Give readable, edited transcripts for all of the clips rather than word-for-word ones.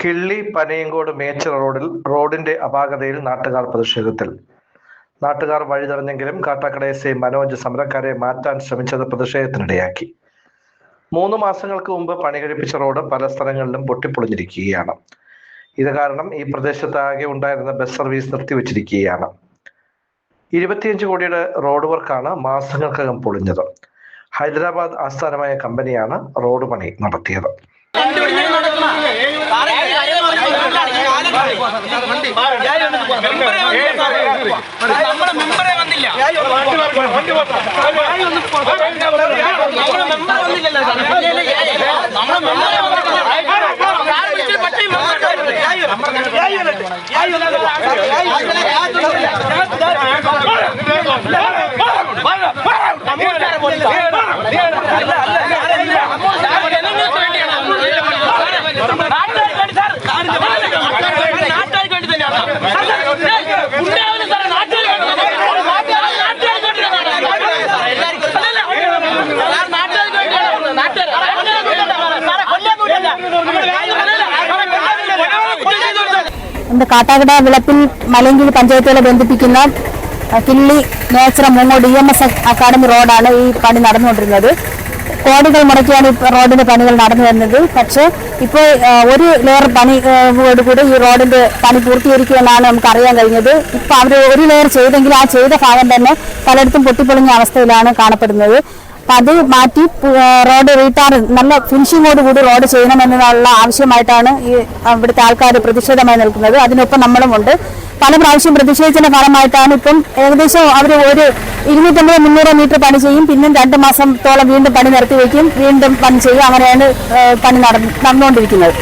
കിള്ളി Panayankode mature റോഡിന്റെ അപാകതയിൽ നാട്ടുകാർ പ്രതിഷേധത്തിൽ. നാട്ടുകാർ വഴിതടഞ്ഞെങ്കിലും കാട്ടാക്കട എസ്.ഐ മനോജ് സമരക്കാരെ മാറ്റാൻ ശ്രമിച്ചത് പ്രതിഷേധത്തിനിടയാക്കി. 3 മാസങ്ങൾക്ക് മുമ്പ് പണി കഴിപ്പിച്ച റോഡ് പല സ്ഥലങ്ങളിലും പൊട്ടിപ്പൊളിഞ്ഞിരിക്കുകയാണ്. ഇത് കാരണം ഈ പ്രദേശത്താകെ ഉണ്ടായിരുന്ന ബസ് സർവീസ് നിർത്തിവെച്ചിരിക്കുകയാണ്. 25 കോടിയുടെ റോഡ് വർക്കാണ് മാസങ്ങൾക്കകം പൊളിഞ്ഞത്. ഹൈദരാബാദ് ആസ്ഥാനമായ കമ്പനിയാണ് റോഡ് പണി നടത്തിയത്. കാട്ടാക്കട വിളപ്പിൽ മലയങ്കിരി പഞ്ചായത്തുകളെ ബന്ധിപ്പിക്കുന്ന കിള്ളി നേച്ചറ മൂങ്ങോട് EMS അക്കാദമി റോഡാണ് ഈ പണി നടന്നുകൊണ്ടിരുന്നത്. കോടികൾ മുടക്കിയാണ് ഈ റോഡിന്റെ പണികൾ നടന്നു വരുന്നത്. പക്ഷേ ഇപ്പോൾ ഒരു ലെയർ പണിയോടുകൂടി ഈ റോഡിന്റെ പണി പൂർത്തീകരിക്കുമെന്നാണ് നമുക്ക് അറിയാൻ കഴിഞ്ഞത്. ഇപ്പൊ അവർ ഒരു ലെയർ ചെയ്തെങ്കിൽ ആ ചെയ്ത ഭാഗം തന്നെ പലയിടത്തും പൊട്ടിപ്പൊളിഞ്ഞ അവസ്ഥയിലാണ് കാണപ്പെടുന്നത്. അത് മാറ്റി റോഡ് റീടാർ നല്ല ഫിനിഷിങ്ങോട് കൂടി റോഡ് ചെയ്യണമെന്നുള്ള ആവശ്യമായിട്ടാണ് ഈ ഇവിടുത്തെ ആൾക്കാർ പ്രതിഷേധമായി നിൽക്കുന്നത്. അതിനൊപ്പം നമ്മളുമുണ്ട്. പല പ്രാവശ്യം പ്രതിഷേധിച്ചതിന്റെ ഫലമായിട്ടാണ് ഇപ്പം ഏകദേശം അവർ ഒരു 250-300 മീറ്റർ പണി ചെയ്യും, പിന്നെ 2 മാസത്തോളം വീണ്ടും പണി നിർത്തിവെക്കും, വീണ്ടും പണി ചെയ്യും. അങ്ങനെയാണ് പണി നടന്നുകൊണ്ടിരിക്കുന്നത്.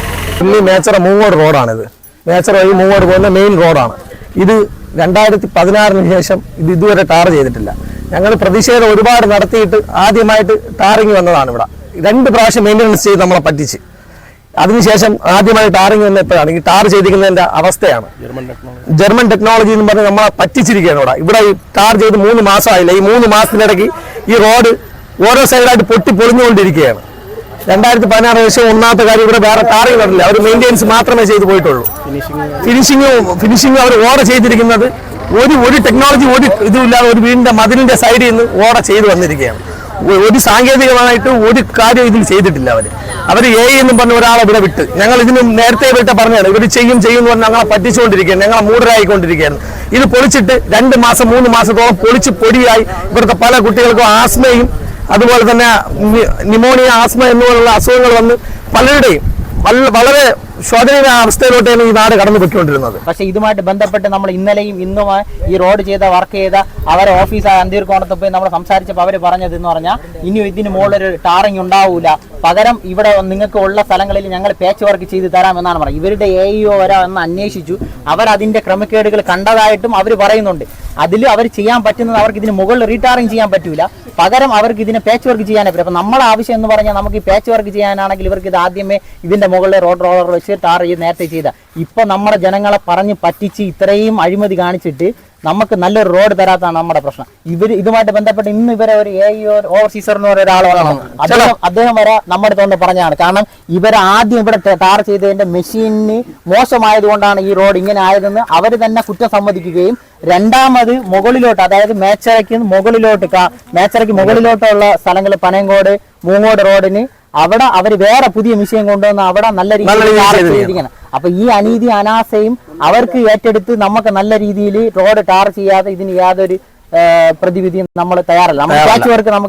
മേച്ചറ മൂങ്ങോട് റോഡാണിത്. മേച്ചറ വഴി മൂങ്ങോട് പോകുന്ന മെയിൻ റോഡാണ് ഇത്. 2016 ശേഷം ഇത് ഇതുവരെ ടാർ ചെയ്തിട്ടില്ല. ഞങ്ങൾ പ്രതിഷേധം ഒരുപാട് നടത്തിയിട്ട് ആദ്യമായിട്ട് ടാറിങ് വന്നതാണ്. ഇവിടെ 2 പ്രാവശ്യം മെയിൻ്റനൻസ് ചെയ്ത് നമ്മളെ പറ്റിച്ച്, അതിനുശേഷം ആദ്യമായി ടാറിങ് വന്നപ്പോഴാണ് ഈ ടാർ ചെയ്തിരിക്കുന്നതിന്റെ അവസ്ഥയാണ്. ജർമ്മൻ ടെക്നോളജി എന്ന് പറഞ്ഞ് നമ്മളെ പറ്റിച്ചിരിക്കുകയാണ്. ഇവിടെ ഈ ടാർ ചെയ്ത് 3 മാസമായില്ല. ഈ 3 മാസത്തിനിടയ്ക്ക് ഈ റോഡ് ഓരോ സൈഡായിട്ട് പൊളിഞ്ഞുകൊണ്ടിരിക്കുകയാണ്. 2016 ശേഷം ഒന്നാമത്തെ കാര്യം ഇവിടെ വേറെ ടാറിങ് നടന്നില്ല. അവർ മെയിൻ്റെനൻസ് മാത്രമേ ചെയ്തു പോയിട്ടുള്ളൂ. ഫിനിഷിങ് അവർ ഓർഡർ ചെയ്തിരിക്കുന്നത് ഒരു ടെക്നോളജി ഒരു ഇതുമില്ലാതെ ഒരു വീടിന്റെ മതിലിന്റെ സൈഡിൽ നിന്ന് ഓർഡർ ചെയ്ത് വന്നിരിക്കുകയാണ്. ഒരു സാങ്കേതികമായിട്ട് ഒരു കാര്യം ഇതിൽ ചെയ്തിട്ടില്ല. അവർ എന്നും പറഞ്ഞ ഒരാളെ ഇവിടെ വിട്ട്, ഞങ്ങൾ ഇതിന് നേരത്തെ വിട്ട് പറഞ്ഞാണ് ഇവർ ചെയ്യും എന്ന് പറഞ്ഞ് ഞങ്ങളെ പറ്റിച്ചുകൊണ്ടിരിക്കുകയാണ്, ഞങ്ങളെ മൂടരായിക്കൊണ്ടിരിക്കുകയാണ്. ഇത് പൊളിച്ചിട്ട് 2 മാസം 3 മാസത്തോളം പൊളിച്ച് പൊടിയായി ഇവിടുത്തെ പല കുട്ടികൾക്കും ആസ്മയും അതുപോലെ തന്നെ ന്യൂമോണിയ, ആസ്മ എന്നുപോലുള്ള അസുഖങ്ങൾ വന്ന് പലരുടെയും വളരെ ശോചനീയ അവസ്ഥയിലോട്ടാണ് ഈ നാട് കടന്നു പൊയ്ക്കൊണ്ടിരുന്നത്. പക്ഷെ ഇതുമായിട്ട് ബന്ധപ്പെട്ട് നമ്മൾ ഇന്നലെയും ഇന്നുമായി ഈ റോഡ് വർക്ക് ചെയ്ത അവരെ ഓഫീസായ അന്തീർക്കോണത്ത് പോയി നമ്മൾ സംസാരിച്ചപ്പോൾ അവർ പറഞ്ഞത് എന്ന് പറഞ്ഞാൽ ഇനി ഇതിന് മുകളിലൊരു ടാറിങ് ഉണ്ടാവൂല, പകരം ഇവിടെ നിങ്ങൾക്ക് ഉള്ള സ്ഥലങ്ങളിൽ ഞങ്ങൾ പാച്ച് വർക്ക് ചെയ്ത് തരാമെന്നാണ് പറയുന്നത്. ഇവരുടെ AEO വരെ എന്ന് അന്വേഷിച്ചു. അവരതിന്റെ ക്രമക്കേടുകൾ കണ്ടതായിട്ടും അവർ പറയുന്നുണ്ട്. അതിൽ അവർ ചെയ്യാൻ പറ്റുന്നത് അവർക്ക് ഇതിന് മുകളിൽ റീടാറിങ് ചെയ്യാൻ പറ്റൂല, പകരം അവർക്ക് ഇതിനെ പാച്ച് വർക്ക് ചെയ്യാനേ പറ്റും. അപ്പം നമ്മളെ ആവശ്യം എന്ന് പറഞ്ഞാൽ നമുക്ക് ഈ പാച്ച് വർക്ക് ചെയ്യാനാണെങ്കിൽ ഇവർക്ക് ഇത് ആദ്യമേ ഇതിന്റെ മുകളിൽ റോളർ വെച്ച് ടാർ ചെയ്ത് നേരത്തെ ചെയ്ത. ഇപ്പൊ നമ്മുടെ ജനങ്ങളെ പറഞ്ഞ് പറ്റിച്ച് ഇത്രയും അഴിമതി കാണിച്ചിട്ട് നമുക്ക് നല്ലൊരു റോഡ് തരാത്താണ് നമ്മുടെ പ്രശ്നം. ഇതുമായിട്ട് ബന്ധപ്പെട്ട് ഇന്ന് ഇവരെ ഒരു AEO ഓവർസീസർ എന്ന് പറയുന്ന ഒരാളാണ്, അദ്ദേഹം വരെ നമ്മുടെ തോന്നുന്നു പറഞ്ഞാണ്. കാരണം ഇവരെ ആദ്യം ഇവിടെ ടാർ ചെയ്തതിന്റെ മെഷീന് മോശമായതുകൊണ്ടാണ് ഈ റോഡ് ഇങ്ങനെ ആയതെന്ന് അവർ തന്നെ കുറ്റം സമ്മതിക്കുകയും, രണ്ടാമത് മുകളിലോട്ട്, അതായത് മേച്ചറയ്ക്ക് മുകളിലോട്ടുള്ള സ്ഥലങ്ങൾ പനയങ്കോട് മൂങ്ങോട് റോഡിന് അവിടെ അവർ വേറെ പുതിയ മിഷീൻ കൊണ്ടുവന്ന് അവിടെ നല്ല രീതിയിൽ ചെയ്തിരിക്കണം. അപ്പൊ ഈ അനീതി അനാസയും അവർക്ക് ഏറ്റെടുത്ത് നമുക്ക് നല്ല രീതിയിൽ റോഡ് ടാർ ചെയ്യാതെ ഇതിന് യാതൊരു പ്രതിവിധിയും നമ്മൾ തയ്യാറല്ല. നമ്മൾ പാച്ച് വർക്ക് നമുക്ക്